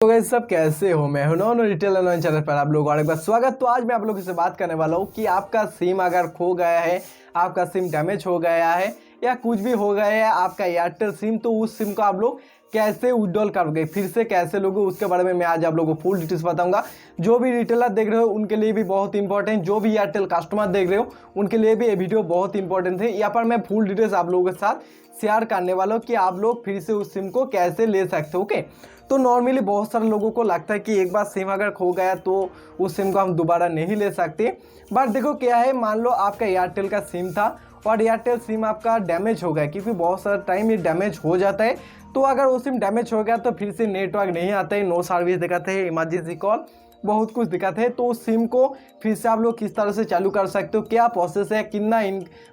तो गाइस सब कैसे हो। मैं हूं नॉन रिटेल ऑनलाइन चैनल पर आप लोगों का एक बार स्वागत। तो आज मैं आप लोगों से बात करने वाला हूं कि आपका सिम अगर खो गया है, आपका सिम डैमेज हो गया है या कुछ भी हो गया है आपका एयरटेल सिम, तो उस सिम को आप लोग कैसे विड्रॉल करोगे, फिर से कैसे लोगे, उसके बारे में मैं आज आप लोगों को फुल डिटेल्स बताऊंगा। जो भी रिटेलर देख रहे हो उनके लिए भी बहुत इंपॉर्टेंट, जो भी एयरटेल कस्टमर देख रहे हो उनके लिए भी ये वीडियो बहुत इंपॉर्टेंट है। यहाँ पर मैं फुल डिटेल्स आप लोगों के साथ शेयर करने वाला हूँ कि आप लोग फिर से उस सिम को कैसे ले सकते हो। ओके, तो नॉर्मली बहुत सारे लोगों को लगता है कि एक बार सिम अगर खो गया तो उस सिम को हम दोबारा नहीं ले सकते। बट देखो क्या है, मान लो आपका एयरटेल का सिम था और एयरटेल सिम आपका डैमेज हो गया, क्योंकि बहुत सारा टाइम ये डैमेज हो जाता है। तो अगर वो सिम डैमेज हो गया तो फिर से नेटवर्क नहीं आता है, नो सर्विस दिखाते हैं, इमरजेंसी कॉल बहुत कुछ दिखाते हैं। तो उस सिम को फिर से आप लोग किस तरह से चालू कर सकते हो, क्या प्रोसेस है, कितना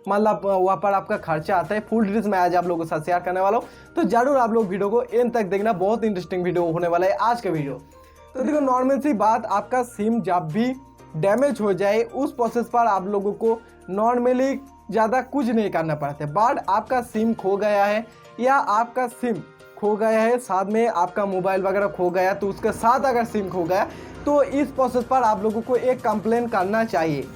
मतलब वहाँ पर आपका खर्चा आता है, फुल डिटेल्स मैं आज आप लोगों के साथ शेयर करने वाला हूँ। तो जरूर आप लोग वीडियो को एंड तक देखना, बहुत इंटरेस्टिंग वीडियो होने वाला है आज का वीडियो। तो देखो नॉर्मल सी बात, आपका सिम जब भी डैमेज हो जाए उस प्रोसेस पर आप लोगों को नॉर्मली ज़्यादा कुछ नहीं करना पड़ता है। बट आपका सिम खो गया है या आपका सिम खो गया है, साथ में आपका मोबाइल वगैरह खो गया, तो उसके साथ अगर सिम खो गया तो इस प्रोसेस पर आप लोगों को एक कंप्लेन करना चाहिए।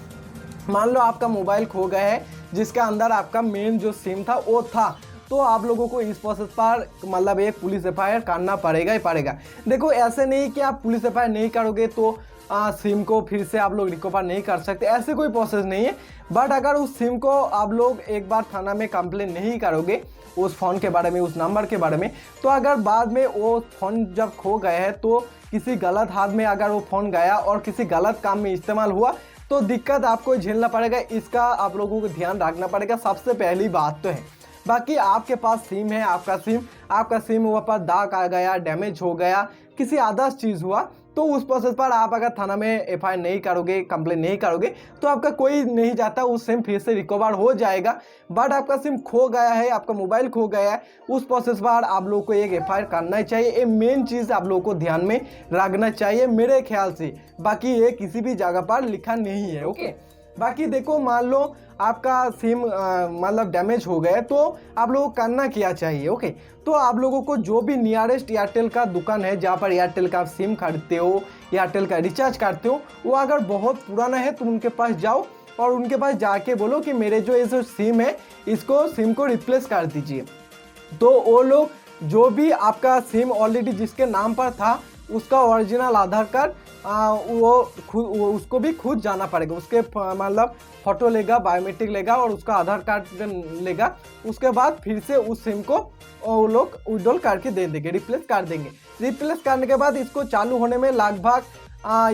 मान लो आपका मोबाइल खो गया है जिसके अंदर आपका मेन जो सिम था वो था, तो आप लोगों को इस प्रोसेस पर मतलब एक पुलिस एफआईआर करना पड़ेगा ही पड़ेगा। देखो ऐसे नहीं कि आप पुलिस एफआईआर नहीं करोगे तो सिम को फिर से आप लोग रिकवर नहीं कर सकते, ऐसे कोई प्रोसेस नहीं है। बट अगर उस सिम को आप लोग एक बार थाना में कंप्लेन नहीं करोगे उस फ़ोन के बारे में, उस नंबर के बारे में, तो अगर बाद में वो फ़ोन जब खो गए है तो किसी गलत हाथ में अगर वो फ़ोन गया और किसी गलत काम में इस्तेमाल हुआ तो दिक्कत आपको झेलना पड़ेगा। इसका आप लोगों को ध्यान रखना पड़ेगा, सबसे पहली बात तो है। बाकी आपके पास सिम है, आपका सिम वहाँ पर दाग आ गया, डैमेज हो गया, किसी अदर्स चीज़ हुआ, तो उस प्रोसेस पर आप अगर थाना में एफआईआर नहीं करोगे, कंप्लेन नहीं करोगे, तो आपका कोई नहीं जाता, उस सिम फिर से रिकवर हो जाएगा। बट आपका सिम खो गया है, आपका मोबाइल खो गया है, उस प्रोसेस पर आप लोग को एक एफआईआर करना ही चाहिए। ये मेन चीज़ आप लोग को ध्यान में रखना चाहिए मेरे ख्याल से। बाकी ये किसी भी जगह पर लिखा नहीं है। ओके, बाकी देखो मान लो आपका सिम मतलब डैमेज हो गया तो आप लोगों को करना क्या चाहिए। ओके, तो आप लोगों को जो भी नियरेस्ट एयरटेल का दुकान है जहाँ पर एयरटेल का आप सिम खरीदते हो, एयरटेल का रिचार्ज करते हो, वो अगर बहुत पुराना है तो उनके पास जाओ और उनके पास जाके बोलो कि मेरे जो ये जो सिम है इसको सिम को रिप्लेस कर दीजिए। तो वो लोग जो भी आपका सिम ऑलरेडी जिसके नाम पर था उसका ओरिजिनल आधार कार्ड वो उसको भी खुद जाना पड़ेगा, उसके मतलब फोटो लेगा, बायोमेट्रिक लेगा और उसका आधार कार्ड लेगा। उसके बाद फिर से उस सिम को वो लोग विड्रॉल करके दे देंगे, रिप्लेस कर देंगे। रिप्लेस करने के बाद इसको चालू होने में लगभग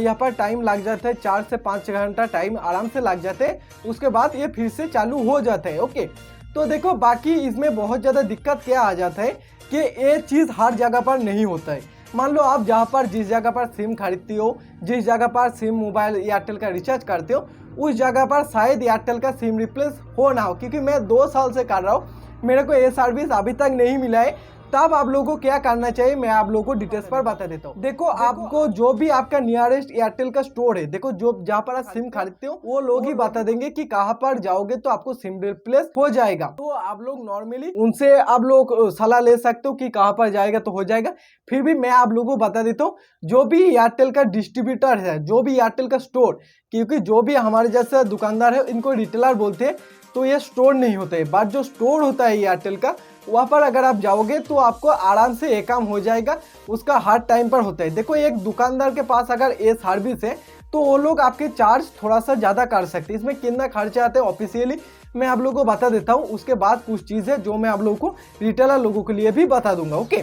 यहाँ पर टाइम लग जाता है 4 से 5 घंटा टाइम आराम से लग जाते हैं। उसके बाद ये फिर से चालू हो जाता है। ओके, तो देखो बाकी इसमें बहुत ज़्यादा दिक्कत क्या आ जाता है कि ये चीज़ हर जगह पर नहीं होता है। मान लो आप जहाँ पर जिस जगह पर सिम खरीदती हो, जिस जगह पर सिम मोबाइल एयरटेल का रिचार्ज करते हो, उस जगह पर शायद एयरटेल का सिम रिप्लेस हो ना हो, क्योंकि मैं 2 साल से कर रहा हूँ, मेरे को ये सर्विस अभी तक नहीं मिला है। तब आप लोगों को क्या करना चाहिए मैं आप लोगों को डिटेल्स पर बता देता हूँ। देखो आपको जो भी आपका नियरेस्ट एयरटेल का स्टोर है, देखो जो जहाँ पर आप सिम खरीदते हो वो लोग ही बता देंगे कि कहाँ पर जाओगे तो आपको सिम रिप्लेस हो जाएगा। तो आप लोग नॉर्मली उनसे आप लोग सलाह ले सकते हो कि कहाँ पर जाएगा तो हो जाएगा। फिर भी मैं आप लोगों को बता देता हूँ, जो भी एयरटेल का डिस्ट्रीब्यूटर है, जो भी एयरटेल का स्टोर, क्योंकि जो भी हमारे जैसे दुकानदार है इनको रिटेलर बोलते हैं, तो ये स्टोर नहीं होता है। बट जो स्टोर होता है एयरटेल का, वहाँ पर अगर आप जाओगे तो आपको आराम से ये काम हो जाएगा, उसका हर टाइम पर होता है। देखो एक दुकानदार के पास अगर ये सर्विस है तो वो लोग आपके चार्ज थोड़ा सा ज़्यादा कर सकते हैं। इसमें कितना खर्चा आता है ऑफिशियली मैं आप लोगों को बता देता हूँ, उसके बाद कुछ चीज़ है जो मैं आप लोगों को रिटेलर लोगों के लिए भी बता दूंगा। ओके,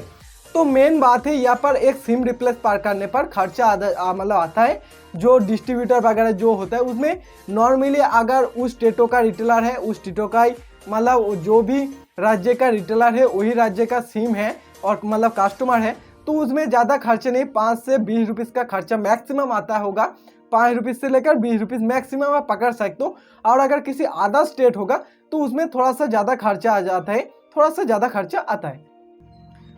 तो मेन बात है यहाँ पर एक सिम रिप्लेस पार करने पर खर्चा मतलब आता है। जो डिस्ट्रीब्यूटर वगैरह जो होता है उसमें नॉर्मली अगर उस स्टेटों का रिटेलर है, उस स्टेटों का मतलब जो भी राज्य का रिटेलर है वही राज्य का सिम है और मतलब कस्टमर है, तो उसमें ज़्यादा खर्चे नहीं, 5 से 20 रुपीज़ का खर्चा मैक्सिमम आता होगा। 5 रुपीज़ से लेकर 20 रुपीज़ मैक्सिमम आप पकड़ सकते हो। और अगर किसी अदर स्टेट होगा तो उसमें थोड़ा सा ज़्यादा खर्चा आ जाता है, थोड़ा सा ज़्यादा खर्चा आता है।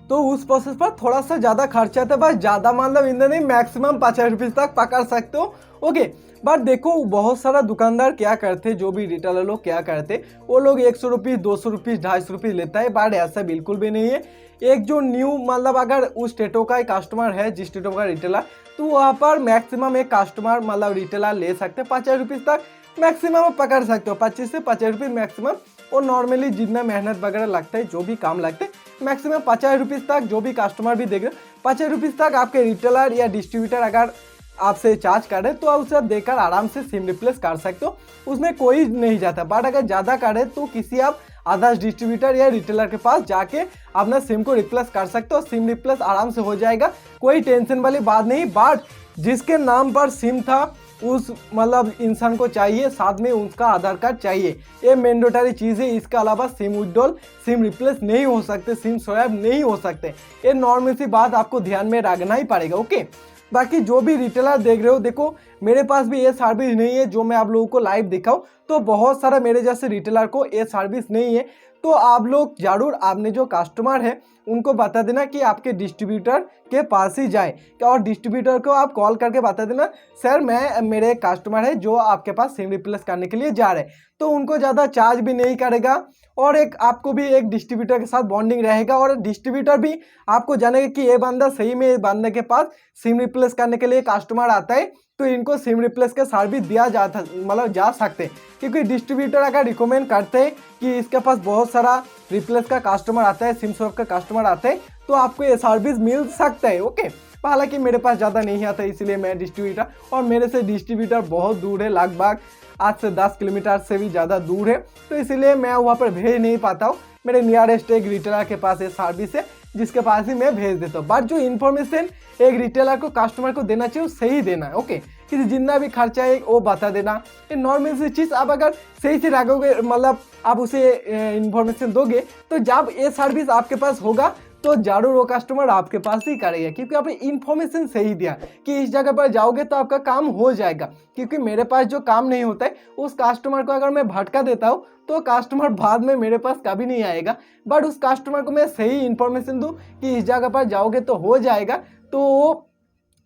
तो उस प्रोसेस पर थोड़ा सा ज़्यादा खर्चा आता है, बस ज़्यादा मतलब इन नहीं, मैक्सिमम 50 रुपीज़ तक पकड़ सकते हो। ओके, बट देखो बहुत सारा दुकानदार क्या करते, जो भी रिटेलर लोग क्या करते, वो लोग 100 रुपीज़ 200 रुपीज़ 250 रुपीज़ लेता है, बट ऐसा बिल्कुल भी नहीं है। एक जो न्यू मतलब अगर उस स्टेटों का एक कस्टमर है, जिस स्टेटों का रिटेलर, तो वहाँ पर मैक्सिमम एक कस्टमर मतलब रिटेलर ले सकते हैं 50 रुपीज़ तक मैक्सिमम पकड़ सकते हो, 25 से 50 रुपीज़ मैक्सिमम। और नॉर्मली जितना मेहनत वगैरह लगता है, जो भी काम लगता है, मैक्सिमम 50 रुपीज़ तक जो भी कस्टमर भी देख रहे, 50 रुपीज़ तक आपके रिटेलर या डिस्ट्रीब्यूटर अगर आपसे चार्ज करे तो आप उसे देकर आराम से सिम रिप्लेस कर सकते हो, उसमें कोई नहीं जाता। बट अगर ज़्यादा करे तो किसी आप आदर्श डिस्ट्रीब्यूटर या रिटेलर के पास जाके अपना सिम को रिप्लेस कर सकते हो, सिम रिप्लेस आराम से हो जाएगा, कोई टेंशन वाली बात नहीं। बट जिसके नाम पर सिम था उस मतलब इंसान को चाहिए, साथ में उसका आधार कार्ड चाहिए, ये मैंडेटरी चीज़ है। इसके अलावा सिम विड्रॉल, सिम रिप्लेस नहीं हो सकते, सिम स्वैप नहीं हो सकते, ये नॉर्मल सी बात आपको ध्यान में रखना ही पड़ेगा। ओके, बाकी जो भी रिटेलर देख रहे हो, देखो मेरे पास भी ये सर्विस नहीं है जो मैं आप लोगों को लाइव दिखाऊं, तो बहुत सारा मेरे जैसे रिटेलर को ये सर्विस नहीं है। तो आप लोग जरूर आपने जो कस्टमर है उनको बता देना कि आपके डिस्ट्रीब्यूटर के पास ही जाए, और डिस्ट्रीब्यूटर को आप कॉल करके बता देना, सर मेरे कस्टमर है जो आपके पास सिम रिप्लेस करने के लिए जा रहे हैं, तो उनको ज़्यादा चार्ज भी नहीं करेगा, और एक आपको भी एक डिस्ट्रीब्यूटर के साथ बॉन्डिंग रहेगा, और डिस्ट्रीब्यूटर भी आपको जानेगा कि ये बंदा सही में, ये बंदे के पास सिम रिप्लेस करने के लिए कस्टमर आता है, तो इनको सिम रिप्लेस का सर्विस दिया जाता मतलब जा सकते हैं। क्योंकि डिस्ट्रीब्यूटर अगर रिकमेंड करते हैं कि इसके पास बहुत सारा रिप्लेस का कस्टमर आता है, सिम स्वैप का कस्टमर आता है, तो आपको ये सर्विस मिल सकता है। ओके, हालांकि मेरे पास ज़्यादा नहीं आता, इसलिए मैं डिस्ट्रीब्यूटर, और मेरे से डिस्ट्रीब्यूटर बहुत दूर है, लगभग 8 से 10 किलोमीटर से भी ज़्यादा दूर है, तो इसलिए मैं वहाँ पर भेज नहीं पाता हूँ। मेरे नियरेस्ट एक रिटेलर के पास ये सर्विस है जिसके पास ही मैं भेज देता हूँ। बट जो इन्फॉर्मेशन एक रिटेलर को कस्टमर को देना चाहिए वो सही देना है। ओके, कि जितना भी खर्चा है वो बता देना, ये नॉर्मल सी चीज़। आप अगर सही से रखोगे, मतलब आप उसे इन्फॉर्मेशन दोगे, तो जब ये सर्विस आपके पास होगा तो जरूर वो कस्टमर आपके पास ही करेगा, क्योंकि आपने इन्फॉर्मेशन सही दिया कि इस जगह पर जाओगे तो आपका काम हो जाएगा। क्योंकि मेरे पास जो काम नहीं होता है, उस कस्टमर को अगर मैं भटका देता हूँ तो कस्टमर बाद में मेरे पास कभी नहीं आएगा। बट उस कस्टमर को मैं सही इन्फॉर्मेशन दूँ कि इस जगह पर जाओगे तो हो जाएगा, तो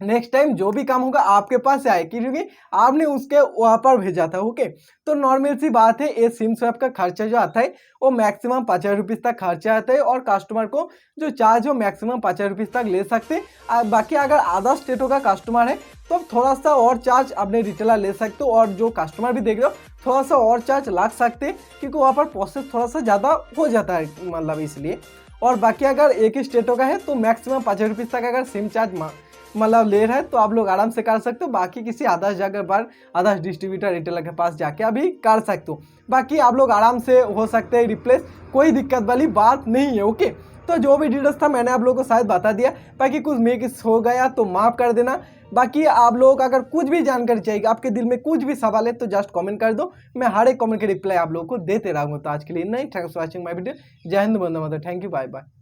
नेक्स्ट टाइम जो भी काम होगा आपके पास से आए, क्योंकि आपने उसके वहाँ पर भेजा था। ओके, तो नॉर्मल सी बात है, ये सिम स्वैप का खर्चा जो आता है वो मैक्सिमम 50 रुपीज़ तक खर्चा आता है, और कस्टमर को जो चार्ज हो मैक्सिमम 50 रुपीज़ तक ले सकते हैं। बाकी अगर अदर स्टेटों का कस्टमर है तो आप थोड़ा सा और चार्ज अपने रिटेलर ले सकते हो, और जो कस्टमर भी देख रहे हो थोड़ा सा और चार्ज लग सकते हैं, क्योंकि वहाँ पर प्रोसेस थोड़ा सा ज़्यादा हो जाता है, मतलब इसलिए। और बाकी अगर एक ही स्टेटों का है तो मैक्सिमम 50 रुपीज़ तक अगर सिम चार्ज मतलब ले रहा है तो आप लोग आराम से कर सकते हो। बाकी किसी आदर्श जगह पर आदर्श डिस्ट्रीब्यूटर रिटेलर के पास जाके अभी कर सकते हो। बाकी आप लोग आराम से हो सकते हैं रिप्लेस, कोई दिक्कत वाली बात नहीं है। ओके, तो जो भी डिटेल्स था मैंने आप लोगों को शायद बता दिया, बाकी कुछ मिस हो गया तो माफ़ कर देना। बाकी आप लोग अगर कुछ भी जानकारी चाहिए, आपके दिल में कुछ भी सवाल है, तो जस्ट कमेंट कर दो, मैं हर एक कमेंट के रिप्लाई आप लोगों को देते रहूँगा। तो आज के लिए नहीं, thanks for watching my video. जय Hind, Vande Mataram, thank you, bye bye.